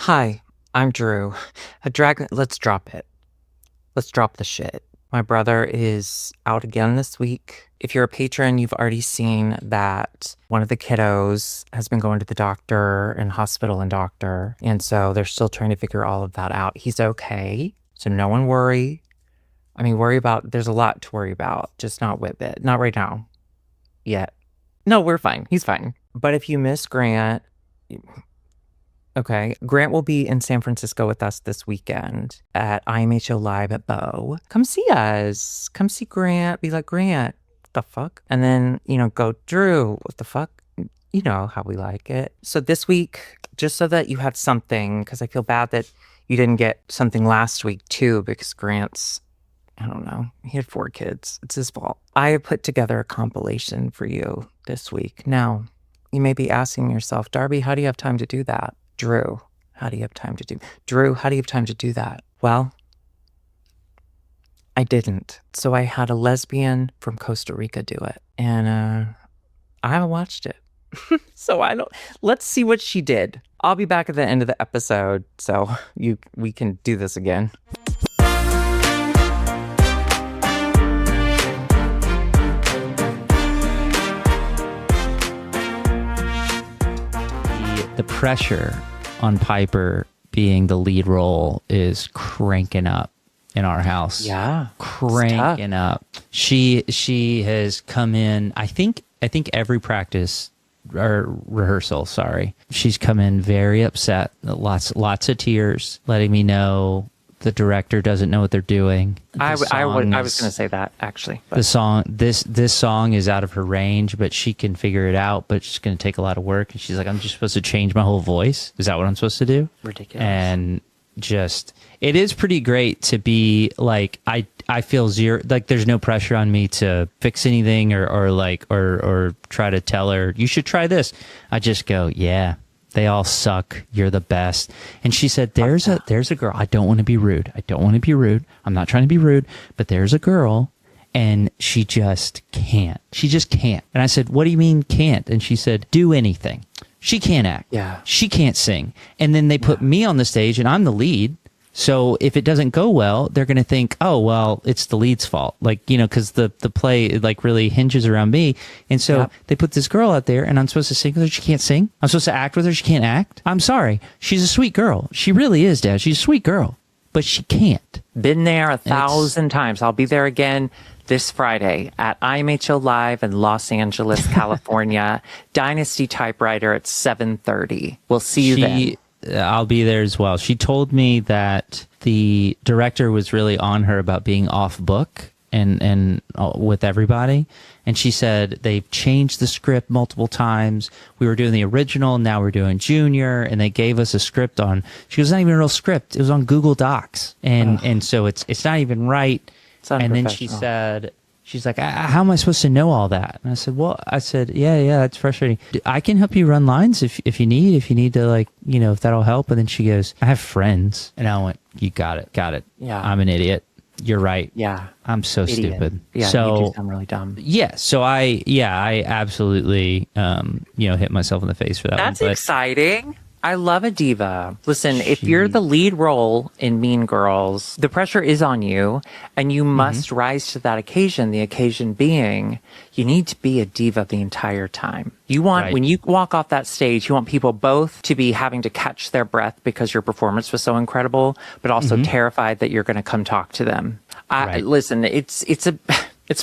Hi, I'm Drew. Let's drop it. Let's drop the shit. My brother is out again this week. If you're a patron, you've already seen that one of the kiddos has been going to the doctor and hospital and doctor. And so they're still trying to figure all of that out. He's okay. So no one worry. There's a lot to worry about, just not with it. Not right now. Yet. No, we're fine. He's fine. But if you miss Grant, okay, Grant will be in San Francisco with us this weekend at IMHO Live at Bo. Come see us. Come see Grant. Be like, Grant, what the fuck? And then, go, Drew, what the fuck? You know how we like it. So this week, just so that you had something, because I feel bad that you didn't get something last week too, because Grant's, I don't know, he had 4 kids. It's his fault. I have put together a compilation for you this week. Now, you may be asking yourself, Darby, how do you have time to do that? Drew, how do you have time to do that? Well, I didn't. So I had a lesbian from Costa Rica do it. And I haven't watched it. Let's see what she did. I'll be back at the end of the episode, so we can do this again. The pressure on Piper being the lead role is cranking up in our house. Yeah. Cranking up. She has come in, I think every practice or rehearsal, sorry. She's come in very upset, lots of tears, letting me know the director doesn't know what they're doing. I was going to say that actually. But. The song, this song is out of her range, but she can figure it out. But it's going to take a lot of work. And she's like, I'm just supposed to change my whole voice. Is that what I'm supposed to do? Ridiculous. And it is pretty great to be like, I feel zero, like there's no pressure on me to fix anything or try to tell her you should try this. I just go, yeah. They all suck. You're the best. And she said, there's a girl. I don't want to be rude. I'm not trying to be rude, but there's a girl and she just can't. And I said, what do you mean can't? And she said, do anything. She can't act. Yeah. She can't sing. And then they put me on the stage and I'm the lead. So if it doesn't go well, they're going to think, oh, well, it's the lead's fault. Like, because the play like really hinges around me. And so they put this girl out there and I'm supposed to sing with her. She can't sing. I'm supposed to act with her. She can't act. I'm sorry. She's a sweet girl. She really is, Dad. She's a sweet girl, but she can't. Been there 1,000 times. I'll be there again this Friday at IMHO Live in Los Angeles, California. Dynasty Typewriter at 7:30. We'll see you then. I'll be there as well. She told me that the director was really on her about being off book and with everybody. And she said they've changed the script multiple times. We were doing the original, now we're doing Junior, and they gave us a script on. She goes, it's not even a real script. It was on Google Docs, and so it's not even right. And then she said. She's like, how am I supposed to know all that? And I said, yeah, it's frustrating. I can help you run lines if you need to, like, if that'll help. And then she goes, I have friends. And I went, you got it. Yeah. I'm an idiot. You're right. Yeah. I'm so stupid. Yeah. So, you do sound really dumb. Yeah. So I absolutely, hit myself in the face for that. That's exciting. I love a diva. Listen, if you're the lead role in Mean Girls, the pressure is on you and you must rise to that occasion. The occasion being, you need to be a diva the entire time. You want, when you walk off that stage, you want people both to be having to catch their breath because your performance was so incredible, but also terrified that you're going to come talk to them. Listen, it's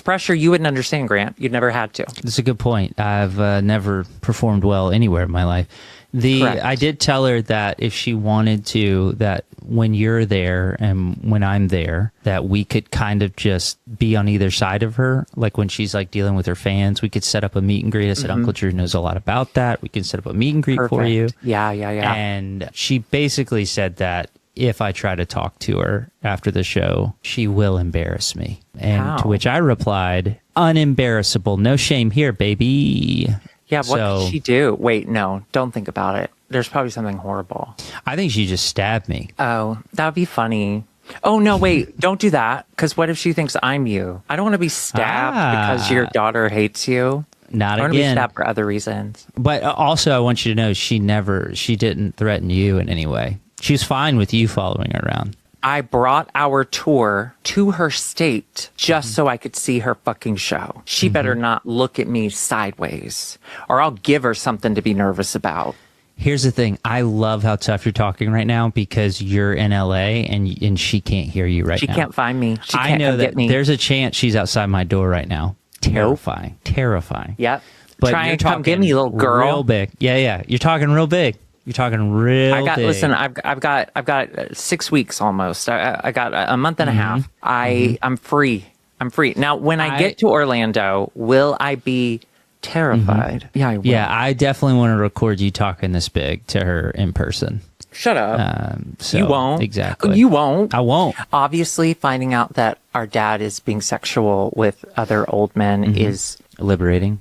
pressure you wouldn't understand, Grant. You'd never had to. That's a good point. I've never performed well anywhere in my life. I did tell her that if she wanted to, that when you're there and when I'm there, that we could kind of just be on either side of her. Like when she's like dealing with her fans, we could set up a meet and greet. I said, Uncle Drew knows a lot about that. We can set up a meet and greet for you. Yeah. And she basically said that if I try to talk to her after the show, she will embarrass me. And to which I replied, unembarrassable. No shame here, baby. Yeah, what did she do? Wait, no, don't think about it. There's probably something horrible. I think she just stabbed me. Oh, that would be funny. Oh, no, wait, don't do that. Because what if she thinks I'm you? I don't want to be stabbed because your daughter hates you. Not again. I want to be stabbed for other reasons. But also, I want you to know she didn't threaten you in any way. She was fine with you following her around. I brought our tour to her state just so I could see her fucking show. She better not look at me sideways, or I'll give her something to be nervous about. Here's the thing. I love how tough you're talking right now because you're in LA and she can't hear you right now. She can't find me. She can't I know come that get me. there's a chance she's outside my door right now. Terrifying. Terrifying. Yep. But Try you're and come get me, little girl. Real big. Yeah. You're talking real big. You're talking real big. Listen, I've got 6 weeks almost. I got a month and a half. I'm free. I'm free. Now, when I get to Orlando, will I be terrified? Yeah, I will. Yeah, I definitely want to record you talking this big to her in person. Shut up. So, you won't. Exactly. You won't. I won't. Obviously, finding out that our dad is being sexual with other old men is liberating.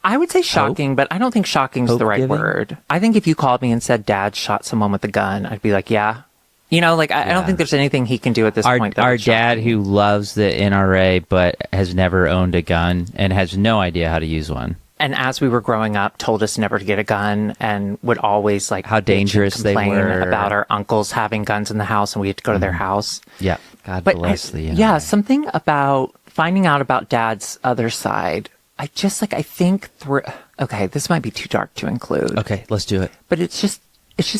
I would say shocking, but I don't think shocking is the right Hope-giving? word. I think if you called me and said dad shot someone with a gun, I'd be like, yeah. You know, like, I don't think there's anything he can do at this point. Our dad, who loves the NRA but has never owned a gun and has no idea how to use one. And as we were growing up, told us never to get a gun and would always like how dangerous they were about our uncles having guns in the house, and we had to go to their house. Yeah. God bless the NRA. Yeah, something about finding out about dad's other side. I think through, okay, this might be too dark to include. Okay, let's do it. But it's just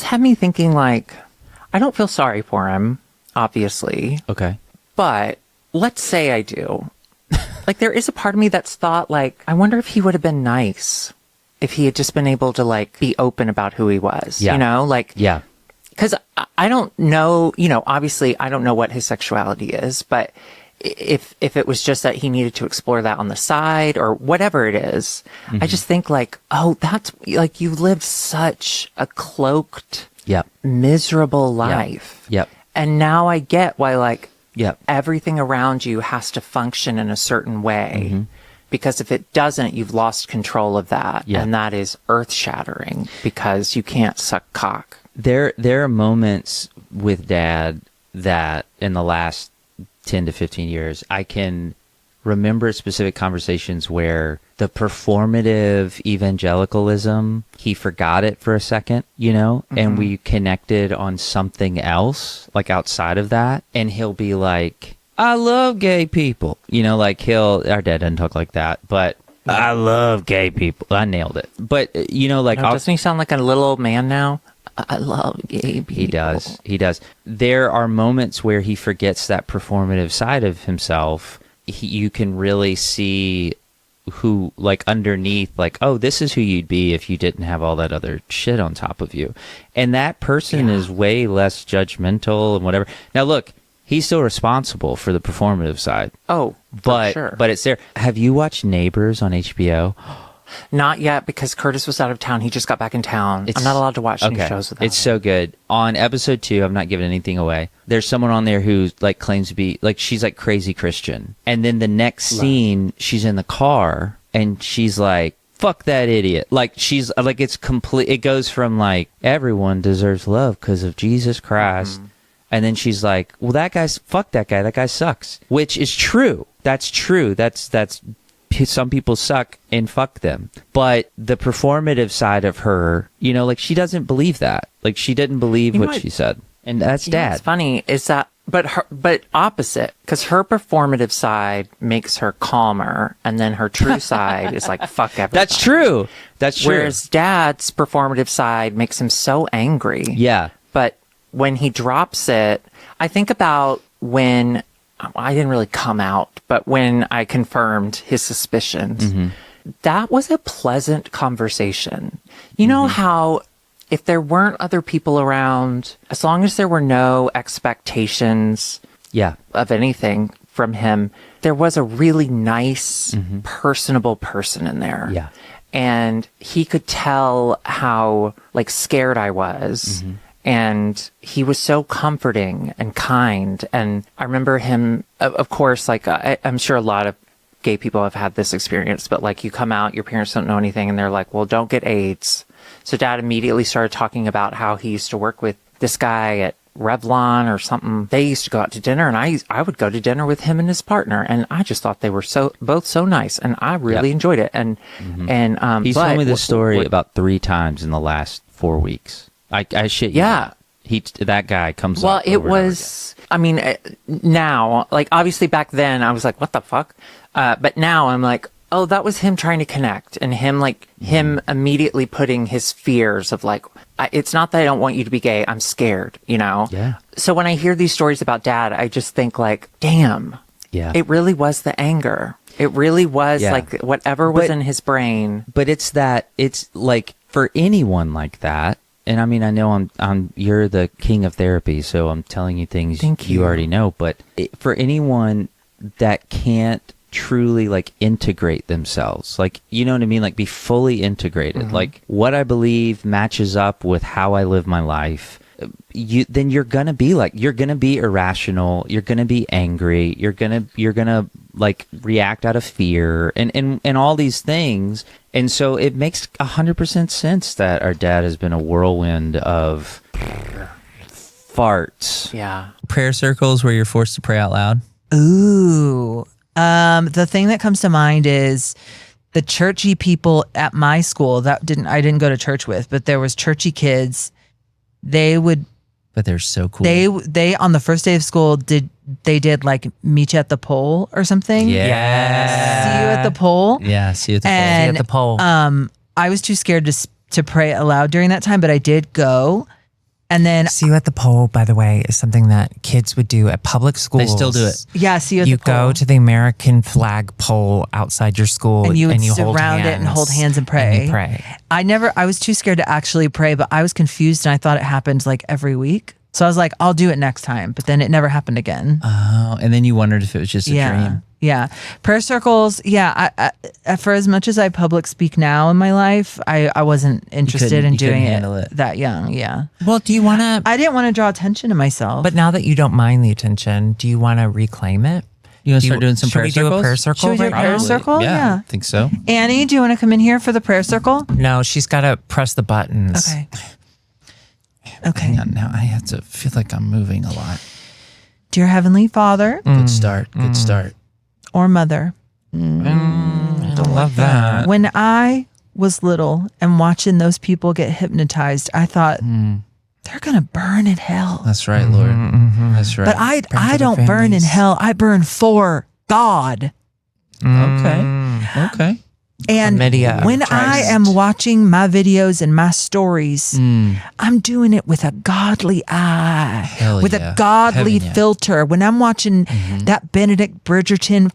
had me thinking, like, I don't feel sorry for him, obviously. Okay. But let's say I do. Like, there is a part of me that's thought, like, I wonder if he would have been nice if he had just been able to, like, be open about who he was. Yeah. You know? Like, yeah. Because I don't know, you know, obviously I don't know what his sexuality is, but if it was just that he needed to explore that on the side or whatever it is, I just think like, oh, that's like, you lived such a cloaked, miserable life. Yep. And now I get why, like, everything around you has to function in a certain way. Because if it doesn't, you've lost control of that. And that is earth shattering because you can't suck cock. There are moments with dad that in the last 10 to 15 years, I can remember specific conversations where the performative evangelicalism, he forgot it for a second, you know, and we connected on something else, like outside of that. And he'll be like, I love gay people, you know, like our dad doesn't talk like that, but I love gay people. I nailed it. But, you know, like, doesn't he sound like a little old man now? I love gay people. He does. There are moments where he forgets that performative side of himself. You can really see who, like, underneath, like, oh, this is who you'd be if you didn't have all that other shit on top of you. And that person is way less judgmental and whatever. Now, look, he's still responsible for the performative side. Oh, but sure. But it's there. Have you watched Neighbors on HBO? Not yet, because Curtis was out of town. He just got back in town. I'm not allowed to watch new shows with him. It's so good. On episode 2, I'm not giving anything away. There's someone on there who like claims to be like, she's like crazy Christian. And then the next scene, she's in the car and she's like, fuck that idiot. Like, she's like, it's complete. It goes from like, everyone deserves love because of Jesus Christ. And then she's like, well, fuck that guy. That guy sucks. Which is true. That's true. That's some people suck and fuck them. But the performative side of her, you know, like, she doesn't believe that. Like, she didn't believe what she said. And that's dad. What's funny is that, but opposite, because her performative side makes her calmer, and then her true side is like, fuck everybody. That's true. That's true. Whereas dad's performative side makes him so angry. Yeah. But when he drops it, I think about when I didn't really come out, but when I confirmed his suspicions, that was a pleasant conversation. You know how if there weren't other people around, as long as there were no expectations of anything from him, there was a really nice, personable person in there. Yeah. And he could tell how, like, scared I was. And he was so comforting and kind. And I remember him, of course, like, I'm sure a lot of gay people have had this experience, but like, you come out, your parents don't know anything, and they're like, well, don't get AIDS. So dad immediately started talking about how he used to work with this guy at Revlon or something. They used to go out to dinner, and I would go to dinner with him and his partner. And I just thought they were both so nice, and I really enjoyed it. And, he's told me this story about 3 times in the last 4 weeks. I shit you not. that guy comes Well, up. it over and over was, I mean, now, like, obviously back then I was like, what the fuck? But now I'm like, oh, that was him trying to connect and him, like, him immediately putting his fears of, like, it's not that I don't want you to be gay. I'm scared, you know? Yeah. So when I hear these stories about dad, I just think, like, damn. Yeah. It really was the anger. It really was, like, whatever was in his brain. But it's like for anyone like that, and I mean, I know you're the king of therapy, so I'm telling you things you already know, but for anyone that can't truly like integrate themselves, like, you know what I mean, like be fully integrated, like what I believe matches up with how I live my life, then you're gonna be irrational, you're gonna be angry, you're gonna like react out of fear and all these things. And so it makes 100% sense that our dad has been a whirlwind of farts. Yeah. Prayer circles where you're forced to pray out loud. Ooh. The thing that comes to mind is the churchy people at my school I didn't go to church with, but there was churchy kids. But they're so cool. They on the first day of school did like meet you at the pole or something. Yeah. See you at the pole. Yeah, see you at the And, See you at the pole. I was too scared to pray aloud during that time, but I did go. And then See you at the pole, by the way, is something that kids would do at public schools. They still do it. see you at You the pole. go to the American flag pole outside your school and you would hold surround it and hold hands and pray. And you pray. I was too scared to actually pray, but I was confused and I thought it happened like every week. So I was like, I'll do it next time. But then it never happened again. Oh, and then you wondered if it was just a dream. Yeah. Prayer circles. Yeah. I for as much as I public speak now in my life, I wasn't interested in doing it that young. Yeah. Well, do you want to? I didn't want to draw attention to myself. But now that you don't mind the attention, do you want to reclaim it? You want to start doing some should prayer we circles? do a prayer circle? Should we do a right prayer now? circle? Yeah. I think so. Annie, do you want to come in here for the prayer circle? No, she's got to press the buttons. Okay. Hang on now. I have to feel like I'm moving a lot. Dear Heavenly Father Good start. Good start. or Mother, I don't love that. when I was little and watching those people get hypnotized, I thought they're going to burn in hell. That's right, Lord. That's right. But I don't burn in hell. I burn for God. Okay. And Chlamydia. when I am watching my videos and my stories, I'm doing it with a godly eye, Hell with yeah. a godly Heaven yeah. filter. When I'm watching that Benedict Bridgerton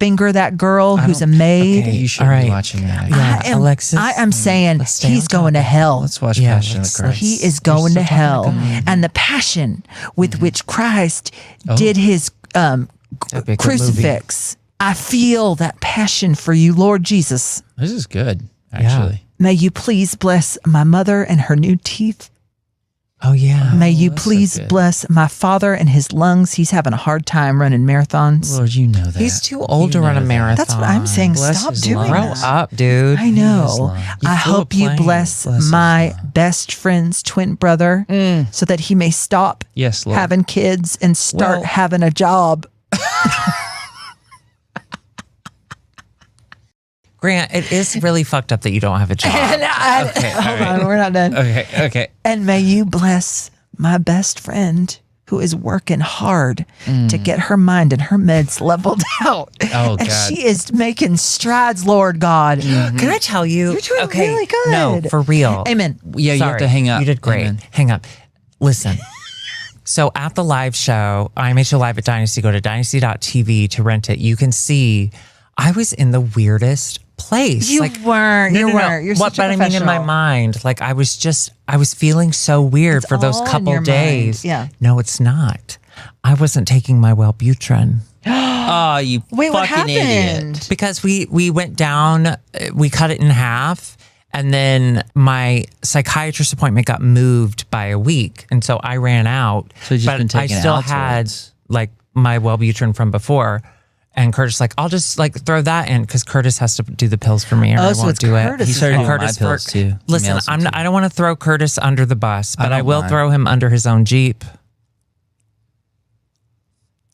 finger that girl who's a maid, Okay. You should All right. be watching that. Yeah. Alexis, I am saying let's stay he's on going to topic. hell. Let's watch Yeah, Passion of let's- the Christ. He is going to hell. And the passion with which Christ did his That'd be a good crucifix. I feel that passion for you, Lord Jesus. This is good, actually. May you please bless my mother and her new teeth. Oh, yeah. May you that's so please good. bless my father and his lungs. He's having a hard time running marathons. Lord, you know that. He's too old to You run a know that. marathon. That's what I'm saying. Bless Stop his doing Grow lungs. that. up, dude. I know. lungs. I You flew a hope you plane. bless Bless his my lungs. best friend's twin brother so that he may stop Yes, Lord. having kids and start Well- having a job. Grant, it is really fucked up that you don't have a job. Hold on, we're not done. Okay. And may you bless my best friend who is working hard to get her mind and her meds leveled out. Oh, and God. she is making strides, Lord God. Can I tell you? You're doing okay, really good. No, for real. Amen. Yeah, you have Sorry, to hang up. You did great. Amen. Hang up. Listen. So at the live show, IMHO Live at Dynasty, go to dynasty.tv to rent it. You can see I was in the weirdest place. You like, weren't. No, You no, no. weren't. You're What, such a but I mean, in my professional. mind, like I was feeling so weird It's for those all in couple your days. mind. Yeah. No, it's not. I wasn't taking my Wellbutrin. Oh, you Wait, what fucking happened? idiot. Because we went down, we cut it in half, and then my psychiatrist appointment got moved by a week, and so I ran out. So you've just but been taking I still had Altoids. like my Wellbutrin from before, and Curtis like I'll just like throw that in because Curtis has to do the pills for me, or Oh, I so won't it's do Curtis' it. He started fault. doing my pills too. He Listen, mails them to me. I don't want to throw Curtis under the bus, but I don't will mind. throw him under his own Jeep.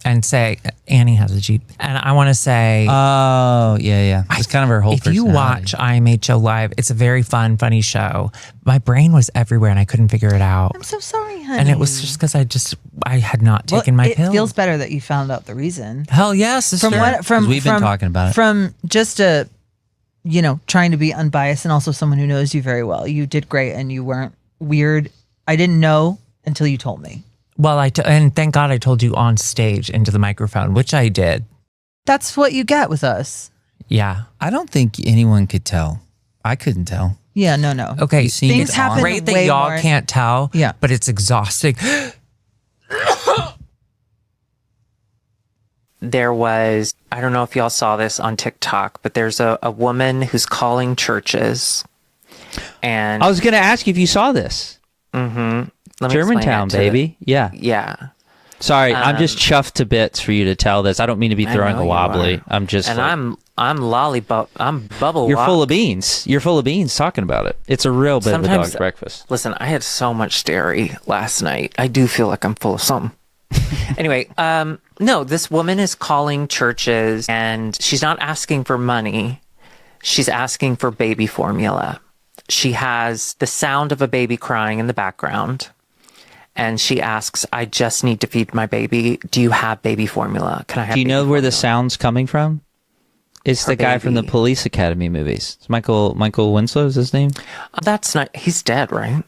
and say, Annie has a Jeep. And I want to say, Oh, yeah. It's kind of her whole if you watch IMHO Live, it's a very fun, funny show. My brain was everywhere and I couldn't figure it out. I'm so sorry, honey. And it was just because I had not taken my pill. It feels better that you found out the reason. Hell yes, sister. we've been talking about it. From just a, trying to be unbiased and also someone who knows you very well. You did great and you weren't weird. I didn't know until you told me. Well, and thank God I told you on stage into the microphone, which I did. That's what you get with us. Yeah. I don't think anyone could tell. I couldn't tell. Yeah, no. Okay. You seemed Things happen Great that way y'all more. can't tell. Yeah. But it's exhausting. There was, I don't know if y'all saw this on TikTok, but there's a woman who's calling churches. And I was going to ask you if you saw this. let me explain Germantown, it to- baby. Yeah. Yeah. Sorry, I'm just chuffed to bits for you to tell this. I don't mean to be I throwing know a you wobbly. are. I'm just. And like, I'm bubble. You're full of beans. You're full of beans talking about it. It's a real bit of a Sometimes- dog's breakfast. Listen, I had so much dairy last night. I do feel like I'm full of something. Anyway, no, this woman is calling churches and she's not asking for money. She's asking for baby formula. She has the sound of a baby crying in the background. And she asks, I just need to feed my baby. Do you have baby formula? Can I have Do you know baby where the formula?" sound's coming from? It's Her the guy from the baby. Police Academy movies. It's Michael Winslow is his name? That's not, he's dead, right?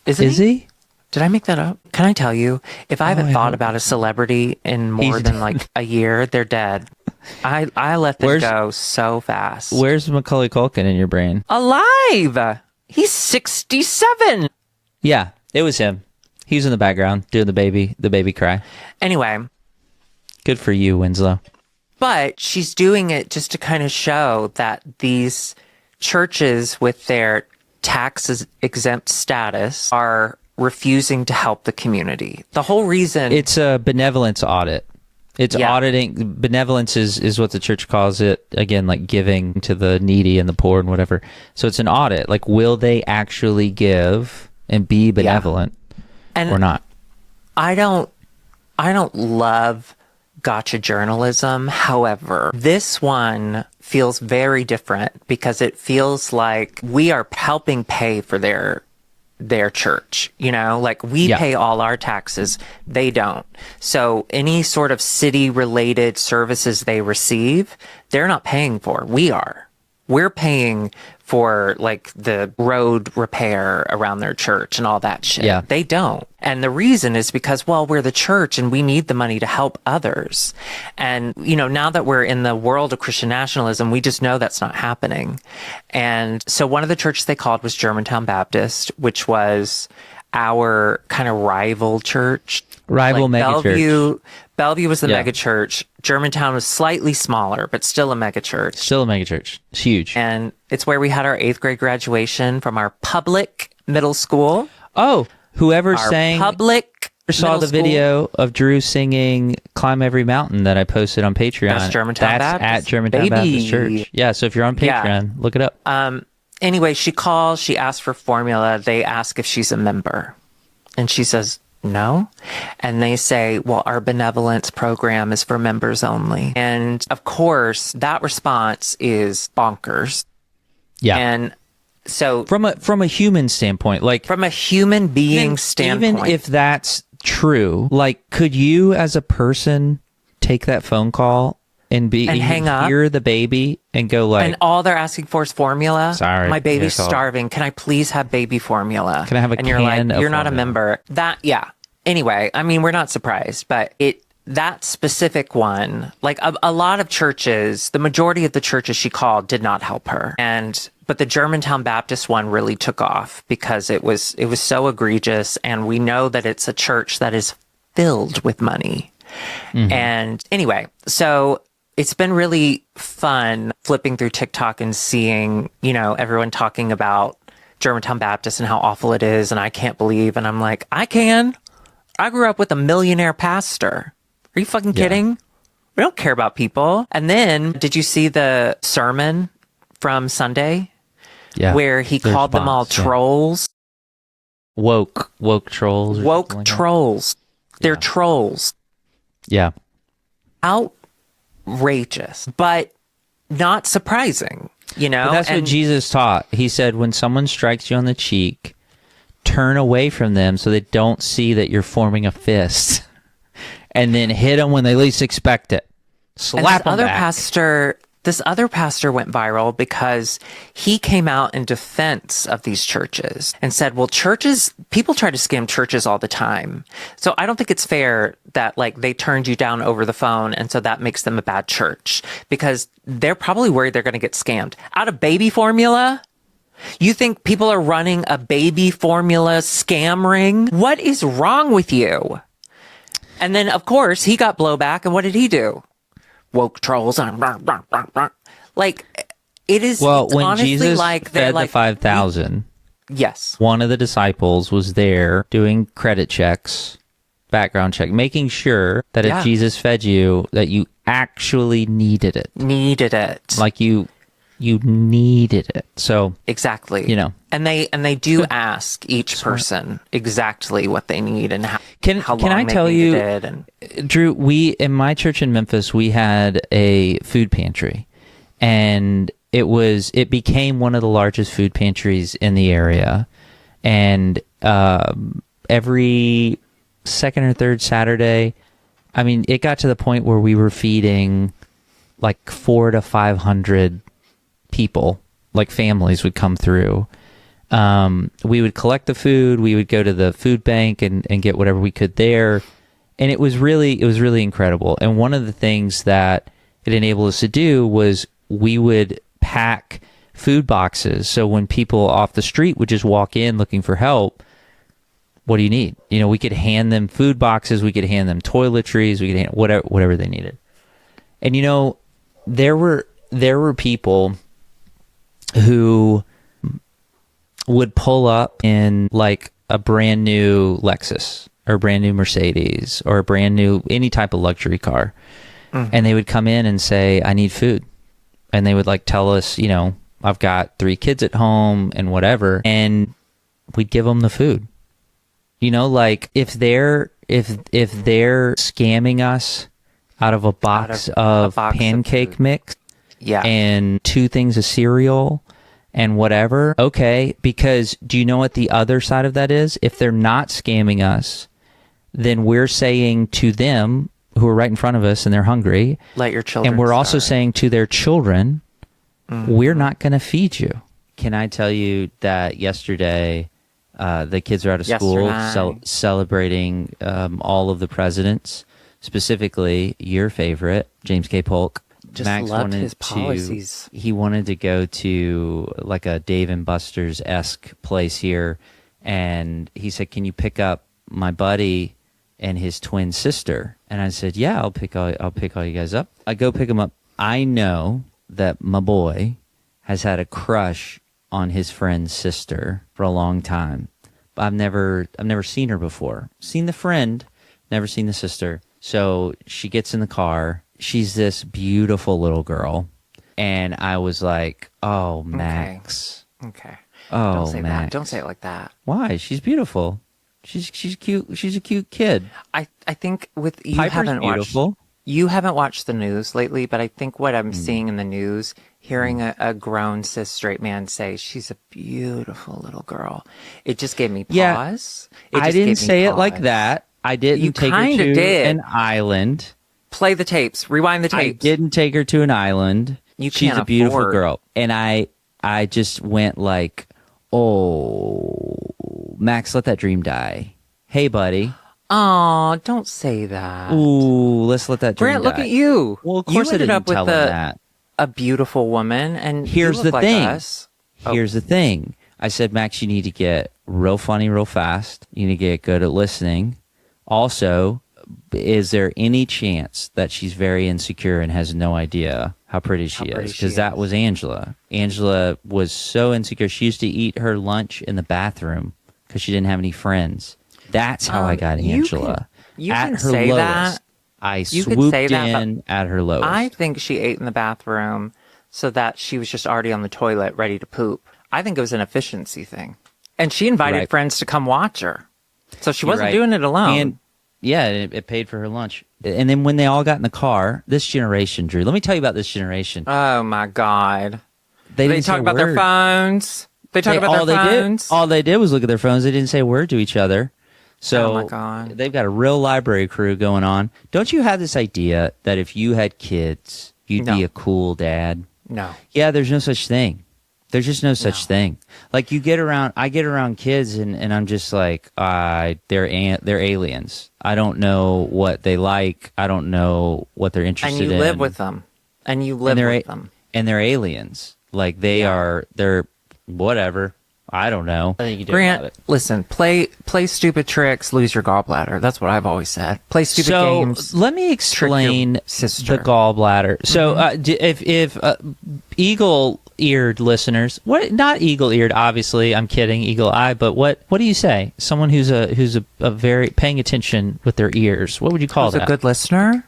Isn't Is he? Did I make that up? Can I tell you, if I haven't I thought hope- about a celebrity in more He's than like a year, they're dead. I let them Where's- go so fast. Where's Macaulay Culkin in your brain? Alive! He's 67. Yeah, it was him. He was in the background doing the baby cry. Anyway, Good for you, Winslow. but she's doing it just to kind of show that these churches with their tax exempt status are refusing to help the community. The whole reason It's a benevolence audit. It's Yeah. auditing. Benevolence is what the church calls it. Again, like giving to the needy and the poor and whatever. So it's an audit. Like, will they actually give and be benevolent and or not? I don't love gotcha journalism. However, this one feels very different because it feels like we are helping pay for their church, like we Yeah. pay all our taxes, they don't. So any sort of city related services they receive, they're not paying for. We are. We're paying for like the road repair around their church and all that shit. Yeah. They don't. And the reason is because, well, we're the church and we need the money to help others. And, now that we're in the world of Christian nationalism, we just know that's not happening. And so one of the churches they called was Germantown Baptist, which was our kind of rival church. Rival mega church. Bellevue was the Yeah. mega church. Germantown was slightly smaller, but still a mega church. Still a mega church. It's huge. And it's where we had our 8th grade graduation from our public middle school. Oh, whoever Our sang public saw middle the school. video of Drew singing "Climb Every Mountain" that I posted on Patreon. That's Germantown That's Baptist. at Germantown Baby. Baptist Church. Yeah, so if you're on Yeah. Patreon, look it up. Anyway, she calls, she asks for formula. They ask if she's a member. And she says, no. And they say, well, our benevolence program is for members only. And of course, that response is bonkers. Yeah. And so From a human standpoint, like from a human being standpoint, even if that's true, like could you as a person take that phone call and hang up? hear the baby and go like, and all they're asking for is formula. Sorry, my baby's yeah, call. starving. Can I please have baby formula? Can I have a And you're can like, of you're not a formula? member. Yeah. Anyway, I mean, we're not surprised, but that specific one, like a lot of churches, the majority of the churches she called did not help her. But the Germantown Baptist one really took off because it was so egregious. And we know that it's a church that is filled with money. Mm-hmm. And anyway, so it's been really fun flipping through TikTok and seeing, everyone talking about Germantown Baptist and how awful it is. And I can't believe. And I'm like, I can. I grew up with a millionaire pastor. Are you fucking kidding? We don't care about people. And then did you see the sermon from Sunday yeah, where he the called them all response, yeah. trolls? woke trolls, or something Woke like that. trolls. They're trolls. Yeah. Outrageous, but not surprising, you know? But that's what Jesus taught. He said, when someone strikes you on the cheek, turn away from them so they don't see that you're forming a fist. And then hit them when they least expect it. Slap them back. This other pastor went viral because he came out in defense of these churches and said, well, people try to scam churches all the time. So I don't think it's fair that like they turned you down over the phone. And so that makes them a bad church because they're probably worried they're going to get scammed out of baby formula. You think people are running a baby formula scam ring? What is wrong with you? And then, of course, he got blowback. And what did he do? Woke trolls. Like, it is. Well, when honestly Jesus like fed like, the 5,000, yes, one of the disciples was there doing credit checks, background check, making sure that if Jesus fed you, that you actually needed it. Like you needed it. So exactly, you know, and they do ask each person exactly what they need and how long I they tell you, needed and Drew, in my church in Memphis, we had a food pantry, and it became one of the largest food pantries in the area, and every second or third Saturday, I mean, it got to the point where we were feeding like 400 to 500 people, like families would come through. We would collect the food, we would go to the food bank and get whatever we could there. And it was really incredible. And one of the things that it enabled us to do was we would pack food boxes. So when people off the street would just walk in looking for help, what do you need? You know, we could hand them food boxes, we could hand them toiletries, we could hand whatever they needed. And you know, there were people who would pull up in like a brand new Lexus or a brand new Mercedes or a brand new any type of luxury car, and they would come in and say, I need food. And they would like tell us, you know, I've got 3 kids at home and whatever, and we'd give them the food. You know, like if they're scamming us out of a box of pancake mix, and 2 things of cereal and whatever, okay, because do you know what the other side of that is? If they're not scamming us, then we're saying to them who are right in front of us and they're hungry, let your children and we're also starve. saying to their children, we're not going to feed you. Can I tell you that yesterday the kids are out of school celebrating all of the presidents, specifically your favorite, James K. Polk. Just Max loved wanted his policies. He wanted to go to like a Dave and Buster's-esque place here, and he said, can you pick up my buddy and his twin sister? And I said, yeah, I'll pick all you guys up. I go pick them up. I know that my boy has had a crush on his friend's sister for a long time. But I've never seen her before. Seen the friend, never seen the sister. So she gets in the car. She's this beautiful little girl. And I was like, oh, Max. Okay. Oh, don't say Max. that. Don't say it like that. Why? She's beautiful. She's cute. She's a cute kid. I think with you Piper's haven't beautiful. watched you haven't watched the news lately, but I think what I'm seeing in the news, hearing a grown cis straight man say she's a beautiful little girl, it just gave me pause. Yeah, I didn't say it like that. I didn't You take her kinda to did. an island. Play the tapes. Rewind the I tapes. didn't take her to an island. You She's can't a beautiful afford- girl. And I just went like, oh, Max, let that dream die. Hey, buddy. Oh, don't say that. Ooh, let's let that dream Grant, die. look at you. Well, of course you ended I up didn't tell with him that. a beautiful woman, and Here's you the look like thing. us. Here's the thing. I said, Max, you need to get real funny real fast. You need to get good at listening. Also, is there any chance that she's very insecure and has no idea how pretty she is? Because that was Angela. Angela was so insecure. She used to eat her lunch in the bathroom because she didn't have any friends. That's how I got Angela. You at can her say lowest. that. I You could swooped say that, in at her lowest. I think she ate in the bathroom so that she was just already on the toilet ready to poop. I think it was an efficiency thing. And she invited Right. friends to come watch her. So she wasn't right. doing it alone. Yeah, it paid for her lunch. And then when they all got in the car, this generation, Drew, let me tell you about this generation. Oh my God. They They didn't say talk a about their word. phones. They talk about their phones. All they did was look at their phones. They didn't say a word to each other. So Oh my God. they've got a real library crew going on. Don't you have this idea that if you had kids, you'd be No. a cool dad? No. Yeah, there's no such thing. There's just no such thing. Like I get around kids and I'm just like, they're aliens. I don't know what they like. I don't know what they're interested And in. you live with them. And you live with them. And they're aliens. Like they're whatever. I don't know. I think you do about Grant, it. listen, play stupid tricks, lose your gallbladder. That's what I've always said. Play stupid games. Let me explain your sister. the gallbladder. So if eagle-eared listeners, not eagle-eared, obviously, I'm kidding, eagle-eye, but what do you say? Someone who's a very paying attention with their ears. What would you call Who's that? a good listener?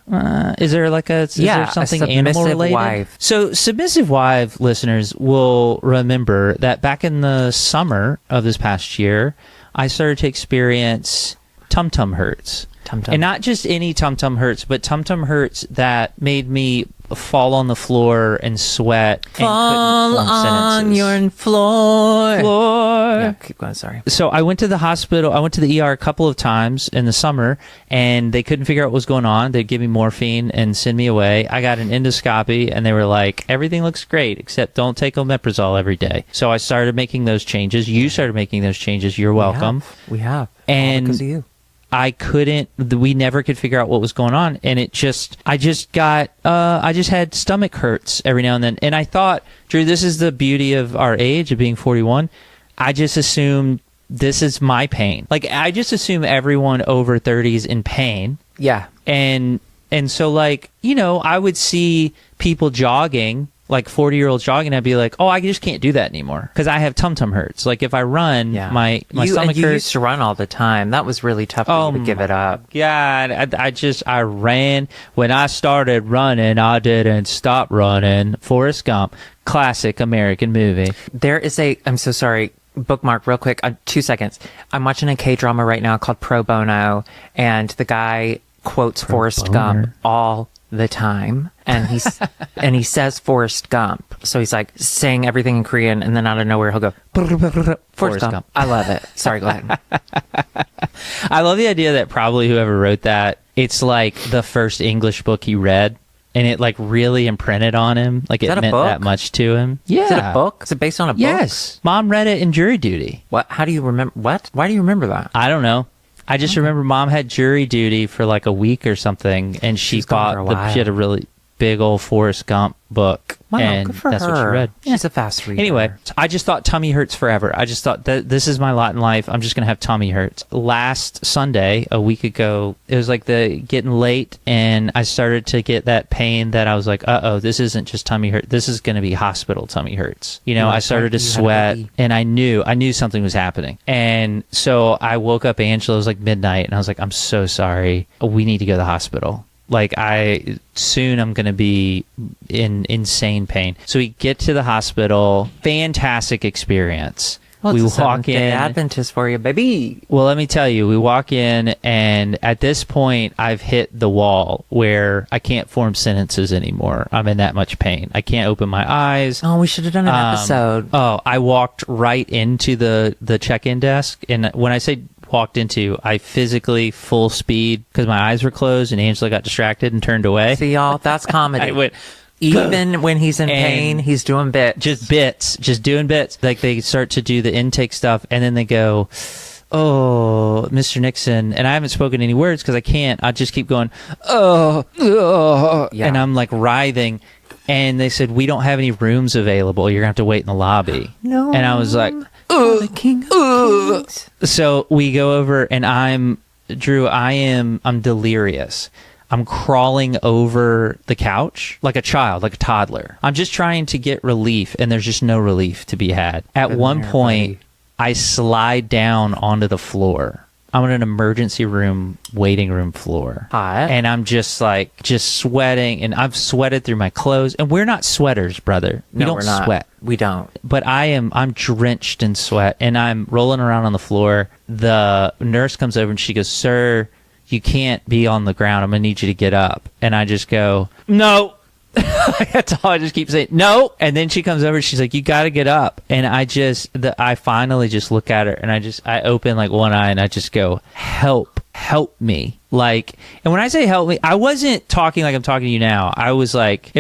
Is there there something a animal submissive related? wife. So submissive wife listeners will remember that back in the summer of this past year, I started to experience tum-tum hurts. Tum-tum. And not just any tum-tum hurts, but tum-tum hurts that made me fall on the floor and sweat and couldn't form sentences. floor. Floor. Yeah, keep going, sorry. So I went to the hospital. I went to the ER a couple of times in the summer, and they couldn't figure out what was going on. They'd give me morphine and send me away. I got an endoscopy, and they were like, everything looks great, except don't take omeprazole every day. So I started making those changes. You started making those changes. You're welcome. We have. And All because of you. we never could figure out what was going on. And I just had stomach hurts every now and then. And I thought, Drew, this is the beauty of our age, of being 41. I just assumed this is my pain. Like, I just assume everyone over 30 is in pain. Yeah. And so, like, I would see people jogging, like 40-year-olds jogging, I'd be like, oh, I just can't do that anymore because I have tum-tum hurts. Like if I run, my stomach you hurts. used to run all the time. That was really tough for you to give it up. God, I ran. When I started running, I didn't stop running. Forrest Gump, classic American movie. There is I'm so sorry, bookmark real quick, 2 seconds. I'm watching a K-drama right now called Pro Bono, and the guy quotes Forrest Gump all the time, and he says Forrest Gump, so he's like saying everything in Korean, and then out of nowhere he'll go Forrest Gump. I love it. Sorry, go ahead. I love the idea that probably whoever wrote that, it's like the first English book he read, and it like really imprinted on him, like it meant that much to him. Yeah. Is it a book? Is it based on a book? Yes. Mom read it in jury duty. What? How do you remember? What? Why do you remember that? I don't know. I just remember Mom had jury duty for like a week or something, and she had a really big old Forrest Gump book. Wow, and good for that's her. what she read. She's a fast reader. Anyway, I just thought tummy hurts forever. I just thought that this is my lot in life. I'm just going to have tummy hurts. Last Sunday, a week ago, it was like getting late, and I started to get that pain that I was like, this isn't just tummy hurt. This is going to be hospital tummy hurts. I started to sweat, and I knew something was happening. And so I woke up Angela. It was like midnight, and I was like, I'm so sorry. We need to go to the hospital. Like I'm going to be in insane pain. So we get to the hospital. Fantastic experience. Well, we it's a walk in. Seventh-day Adventist for you, baby. Well, let me tell you, we walk in, and at this point, I've hit the wall where I can't form sentences anymore. I'm in that much pain. I can't open my eyes. Oh, we should have done an episode. Oh, I walked right into the check-in desk, and when I say walked into, I physically full speed because my eyes were closed and Angela got distracted and turned away. See, y'all, that's comedy. I went, even when he's in pain, he's doing bits. Just doing bits. Like they start to do the intake stuff, and then they go, oh, Mr. Nixon, and I haven't spoken any words because I can't. I just keep going, yeah. And I'm like writhing. And they said, we don't have any rooms available. You're going to have to wait in the lobby. No. And I was like, the king of kings. So we go over, and I'm delirious. I'm crawling over the couch like a child, like a toddler. I'm just trying to get relief, and there's just no relief to be had. At one point, I slide down onto the floor. I'm in an emergency room, waiting room floor. Hot. And I'm just sweating, and I've sweated through my clothes. And we're not sweaters, brother. We don't sweat. We don't. But I'm drenched in sweat, and I'm rolling around on the floor. The nurse comes over, and she goes, sir, you can't be on the ground. I'm going to need you to get up. And I just go, no. That's all I just keep saying, no. And then she comes over, she's like, you got to get up. And I finally just look at her and I open like one eye and I just go, help me. Like, and when I say help me, I wasn't talking like I'm talking to you now. It was like,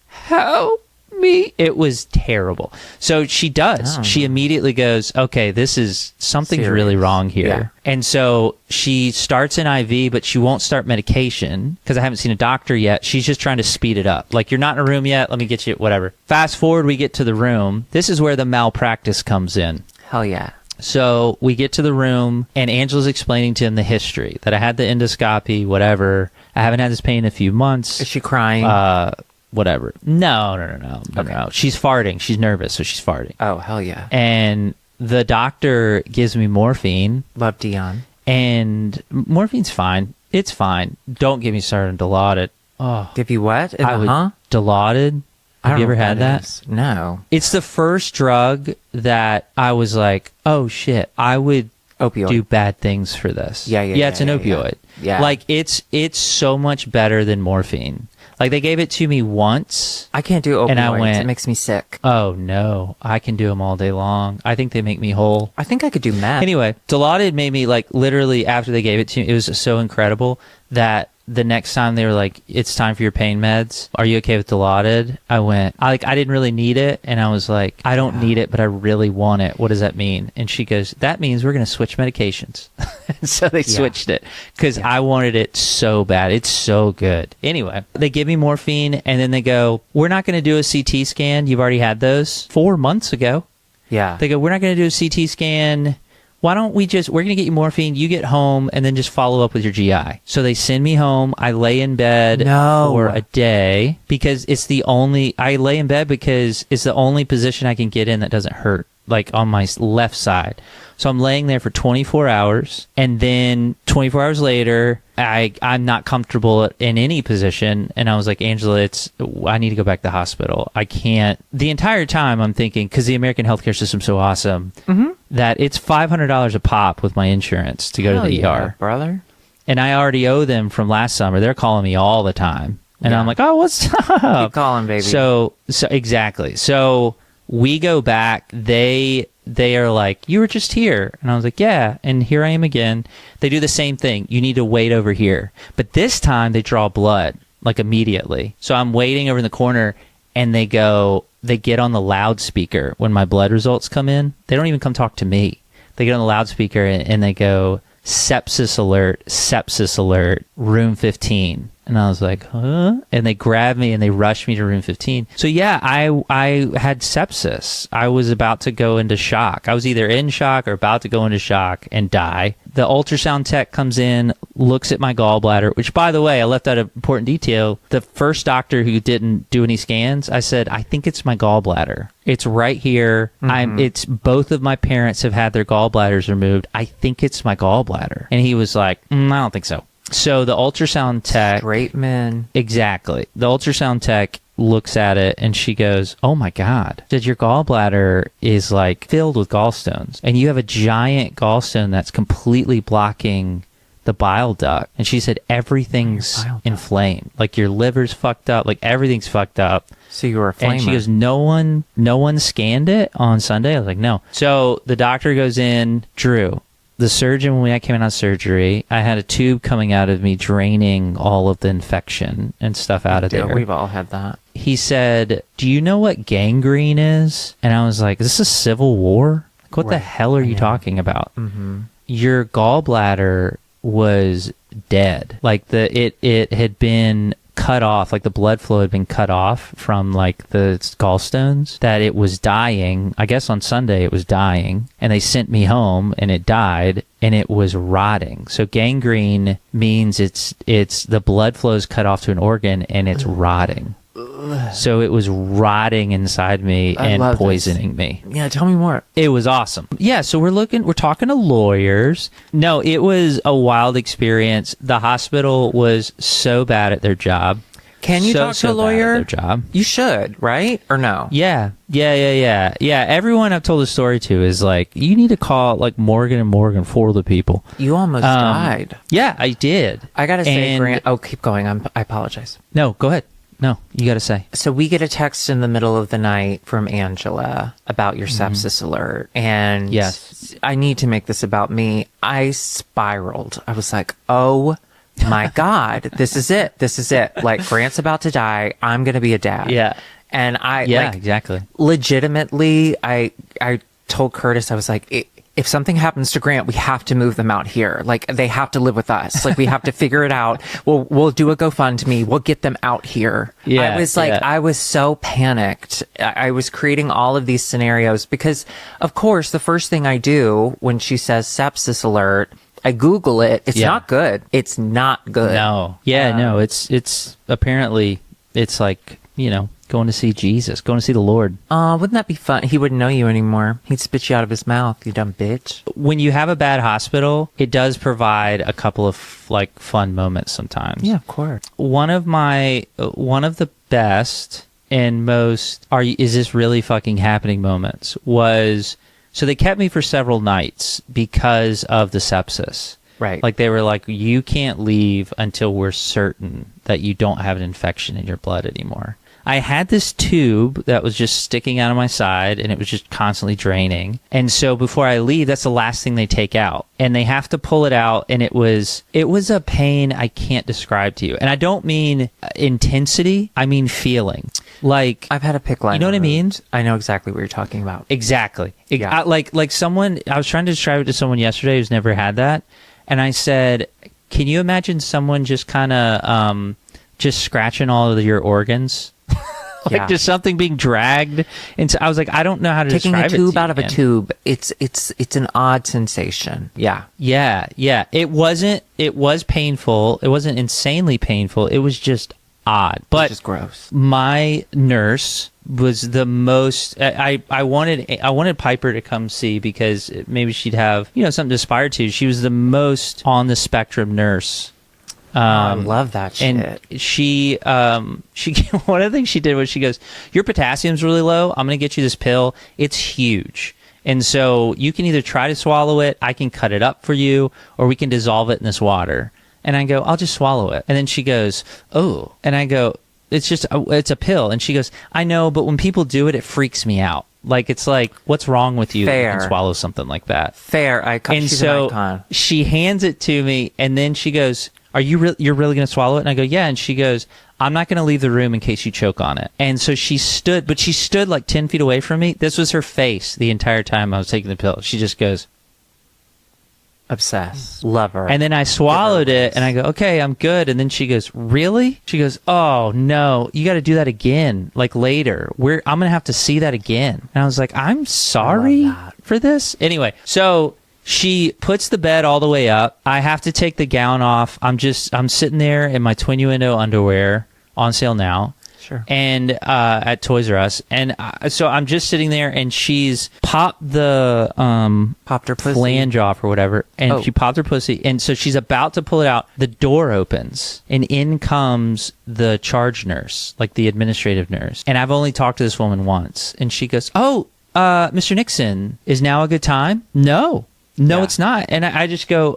help me. It was terrible. So she does. Oh. She immediately goes, okay, something's Serious. really wrong here. Yeah. And so she starts an IV, but she won't start medication because I haven't seen a doctor yet. She's just trying to speed it up. Like, you're not in a room yet. Let me get you whatever. Fast forward, we get to the room. This is where the malpractice comes in. Hell yeah. So we get to the room, and Angela's explaining to him the history, that I had the endoscopy, whatever. I haven't had this pain in a few months. Is she crying? Whatever. No. She's farting. She's nervous, so she's farting. Oh, hell yeah. And the doctor gives me morphine, Love Dion. and morphine's fine. It's fine. Don't get me started on Dilaudid. Oh, Give you what? Dilaudid? I Have don't you ever know what had that? is. No. It's the first drug that I was like, oh shit, I would Opioid. do bad things for this. Yeah, it's an yeah. opioid. Yeah. Like, it's so much better than morphine. Like, they gave it to me once. I can't do opioids. And I went- It makes me sick. Oh no, I can do them all day long. I think they make me whole. I think I could do meth. Anyway, Dilaudid made me, like, literally after they gave it to me, it was so incredible that the next time they were like, it's time for your pain meds. Are you okay with Dilaudid? I went, I didn't really need it. And I was like, I don't need it, but I really want it. What does that mean? And she goes, that means we're going to switch medications. And so they switched it because I wanted it so bad. It's so good. Anyway, they give me morphine and then they go, we're not going to do a CT scan. You've already had those 4 months ago. Yeah. They go, we're not going to do a CT scan. Why don't we're going to get you morphine, you get home, and then just follow up with your GI. So they send me home. I lay in bed for a day because I lay in bed because it's the only position I can get in that doesn't hurt, like on my left side. So I'm laying there for 24 hours, and then 24 hours later, I'm not comfortable in any position. And I was like, Angela, I need to go back to the hospital. I can't. The entire time I'm thinking, because the American healthcare system's so awesome, that it's $500 a pop with my insurance to go to the ER. Brother. And I already owe them from last summer. They're calling me all the time. And I'm like, oh, what's up? Keep calling, baby. So exactly. So we go back. They are like, you were just here. And I was like, yeah. And here I am again. They do the same thing. You need to wait over here. But this time they draw blood, like, immediately. So I'm waiting over in the corner, and they get on the loudspeaker when my blood results come in. They don't even come talk to me. They get on the loudspeaker and they go, sepsis alert, room 15. And I was like, huh? And they grab me and they rush me to room 15. So yeah, I had sepsis. I was about to go into shock. I was either in shock or about to go into shock and die. The ultrasound tech comes in, looks at my gallbladder, which, by the way, I left out an important detail. The first doctor who didn't do any scans, I said, I think it's my gallbladder. It's right here. It's both of my parents have had their gallbladders removed. I think it's my gallbladder. And he was like, I don't think so. So the ultrasound tech... Great men. Exactly. The ultrasound tech looks at it and she goes, oh my God, said your gallbladder is like filled with gallstones and you have a giant gallstone that's completely blocking the bile duct. And she said, everything's inflamed. Like, your liver's fucked up. Like, everything's fucked up. So you were a flamer. And she goes, no one scanned it on Sunday? I was like, no. So the doctor goes in, Drew, the surgeon, when I came out of surgery, I had a tube coming out of me draining all of the infection and stuff out of there. We've all had that. He said, do you know what gangrene is? And I was like, is this a civil war? Like, what the hell are you talking about? Your gallbladder was dead. Like, it had been cut off, like the blood flow had been cut off from like the gallstones, that it was dying. I guess on Sunday it was dying, and they sent me home and it died and it was rotting. So gangrene means it's the blood flow is cut off to an organ and it's rotting. So it was rotting inside me and poisoning me. Yeah, tell me more. It was awesome. Yeah, so we're talking to lawyers. No, it was a wild experience. The hospital was so bad at their job. Can you talk to a bad at lawyer? their job. You should, right? Or no? Yeah. Everyone I've told the story to is like, you need to call like Morgan and Morgan for the people. You almost died. Yeah, I did. I gotta say, And- Grant. Oh, keep going. I apologize. No, go ahead. No, you got to say. So we get a text in the middle of the night from Angela about your sepsis alert. And Yes. I need to make this about me. I spiraled. I was like, oh my God, this is it. This is it. Like, Grant's about to die. I'm going to be a dad. Yeah. And I, Exactly. legitimately, I told Curtis, I was like, if something happens to Grant, we have to move them out here. Like, they have to live with us. Like, we have to figure it out. We'll do a GoFundMe. We'll get them out here. Yeah, I was like, yeah. I was so panicked. I was creating all of these scenarios because, of course, the first thing I do when she says sepsis alert, I Google it. It's not good. It's not good. No. Yeah, no. It's apparently, it's like, going to see Jesus, going to see the Lord. Wouldn't that be fun? He wouldn't know you anymore. He'd spit you out of his mouth, you dumb bitch. When you have a bad hospital, it does provide a couple of like fun moments sometimes. Yeah, of course. One of the best and most is this really fucking happening moments was, so they kept me for several nights because of the sepsis. Right. Like, they were like, you can't leave until we're certain that you don't have an infection in your blood anymore. I had this tube that was just sticking out of my side, and it was just constantly draining. And so before I leave, that's the last thing they take out. And they have to pull it out, and it was a pain I can't describe to you. And I don't mean intensity, I mean feeling. Like, I've had a PICC line. You know what I mean? removed. I know exactly what you're talking about. Exactly. Yeah. Like someone, I was trying to describe it to someone yesterday who's never had that. And I said, can you imagine someone just kind of just scratching all of your organs? Like, just something being dragged. And so I was like, I don't know how to Taking describe a it to tube you, out of a man. tube. It's an odd sensation. Yeah. Yeah. It was painful. It wasn't insanely painful. It was just odd. But Just gross. my nurse was the most. I wanted Piper to come see because maybe she'd have something to aspire to. She was the most on the spectrum nurse. I love that shit. And she one of the things she did was she goes, your potassium's really low. I'm going to get you this pill. It's huge. And so you can either try to swallow it, I can cut it up for you, or we can dissolve it in this water. And I go, I'll just swallow it. And then she goes, oh. And I go, it's a pill. And she goes, I know, but when people do it, it freaks me out. Like, it's like, what's wrong with you that you can swallow something like that? Fair. She's an icon. She hands it to me, and then she goes, you're really going to swallow it? And I go, yeah. And she goes, I'm not going to leave the room in case you choke on it. And so she stood like 10 feet away from me. This was her face the entire time I was taking the pill. She just goes, obsessed. Love her. and then I swallowed it, and I go, okay, I'm good. And then she goes, really? She goes, oh no, you got to do that again, like later. I'm going to have to see that again. And I was like, I'm sorry for this. Anyway, so she puts the bed all the way up. I have to take the gown off. I'm sitting there in my Twinnuendo underwear, on sale now. Sure. And at Toys R Us. And so I'm just sitting there, and she's popped her pussy. flange off or whatever. And she popped her pussy. And so she's about to pull it out. The door opens, and in comes the charge nurse, like the administrative nurse. And I've only talked to this woman once. And she goes, Mr. Nixon, is now a good time? No, it's not. And I just go,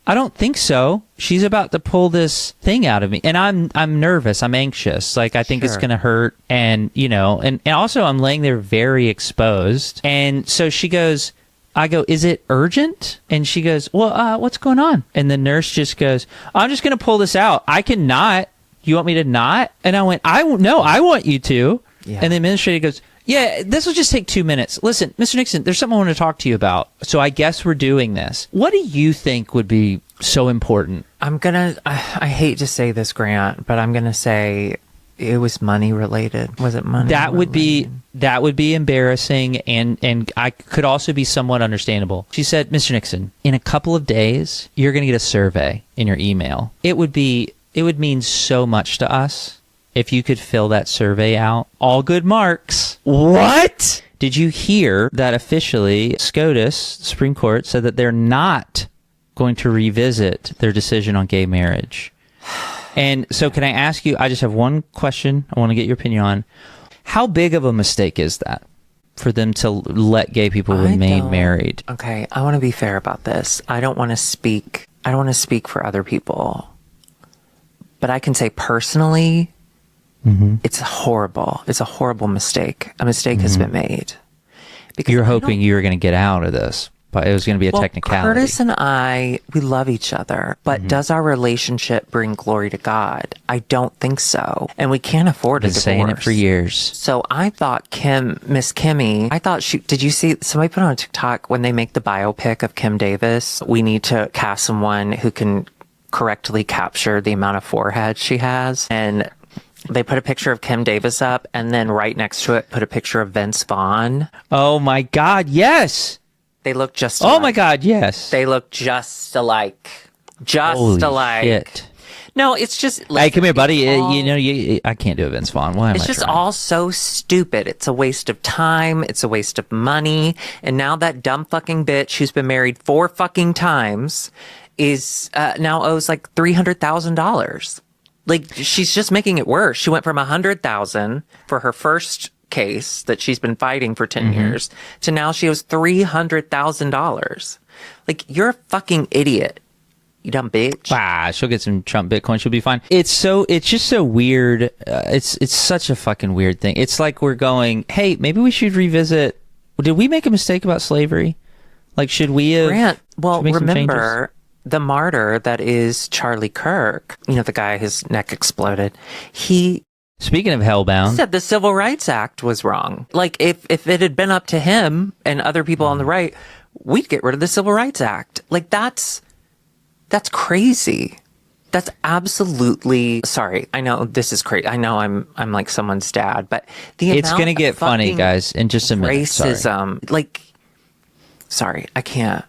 I don't think so. She's about to pull this thing out of me, and I'm nervous. I'm anxious. Like, I think it's going to hurt, and and also I'm laying there very exposed. And so she goes, I go, is it urgent? And she goes, well, what's going on? And the nurse just goes, I'm just going to pull this out. I can not. You want me to not? And I went, I want you to. Yeah. And the administrator goes, yeah, this will just take 2 minutes. Listen, Mr. Nixon, there's something I want to talk to you about. So I guess we're doing this. What do you think would be so important? I hate to say this, Grant, but I'm going to say it was money related. Was it money? That would be embarrassing, and I could also be somewhat understandable. She said, Mr. Nixon, in a couple of days, you're going to get a survey in your email. It would mean so much to us if you could fill that survey out. All good marks. What? Did you hear that officially SCOTUS, Supreme Court, said that they're not going to revisit their decision on gay marriage? And so can I ask you, I just have one question I want to get your opinion on. How big of a mistake is that for them to let gay people remain married? Okay, I want to be fair about this. I don't want to speak for other people. But I can say personally, it's horrible. It's a horrible mistake. A mistake has been made. Because you're hoping you were going to get out of this, but it was going to be a technicality. Curtis and I, we love each other, but does our relationship bring glory to God? I don't think so. And we can't afford a divorce. Been saying it for years. So I thought Miss Kimmy, did you see, somebody put on TikTok when they make the biopic of Kim Davis, we need to cast someone who can correctly capture the amount of forehead she has. And they put a picture of Kim Davis up, and then right next to it, put a picture of Vince Vaughn. Oh my God, yes! They look just alike. Oh my God, yes! They look just alike. Holy shit. No, it's just... Hey, come here, buddy. I can't do a Vince Vaughn. Why am I It's just trying? all so stupid. It's a waste of time. It's a waste of money. And now that dumb fucking bitch who's been married 4 fucking times is now owes like $300,000. Like, she's just making it worse. She went from $100,000 for her first case that she's been fighting for 10 years to now she owes $300,000. Like, you're a fucking idiot, you dumb bitch. She'll get some Trump Bitcoin. She'll be fine. It's just so weird. It's such a fucking weird thing. It's like we're going, hey, maybe we should revisit. Did we make a mistake about slavery? Like, should we have? Grant, well, remember the martyr that is Charlie Kirk, the guy, his neck exploded. Speaking of hellbound, said the Civil Rights Act was wrong. Like, if it had been up to him and other people on the right, we'd get rid of the Civil Rights Act. Like, that's crazy. That's absolutely, sorry. I know this is crazy. I know I'm like someone's dad, but it's going to get funny, guys, in just a minute. Racism, sorry, I can't.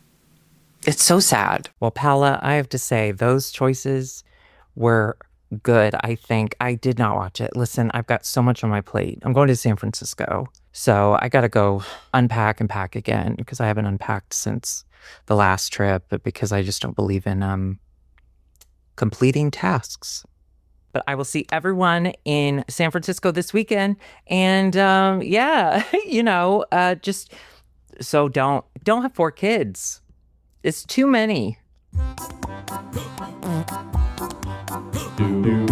It's so sad. Well, Paula, I have to say, those choices were good, I think. I did not watch it. Listen, I've got so much on my plate. I'm going to San Francisco. So I got to go unpack and pack again because I haven't unpacked since the last trip, but because I just don't believe in completing tasks. But I will see everyone in San Francisco this weekend. And just so don't have 4 kids. It's too many. Do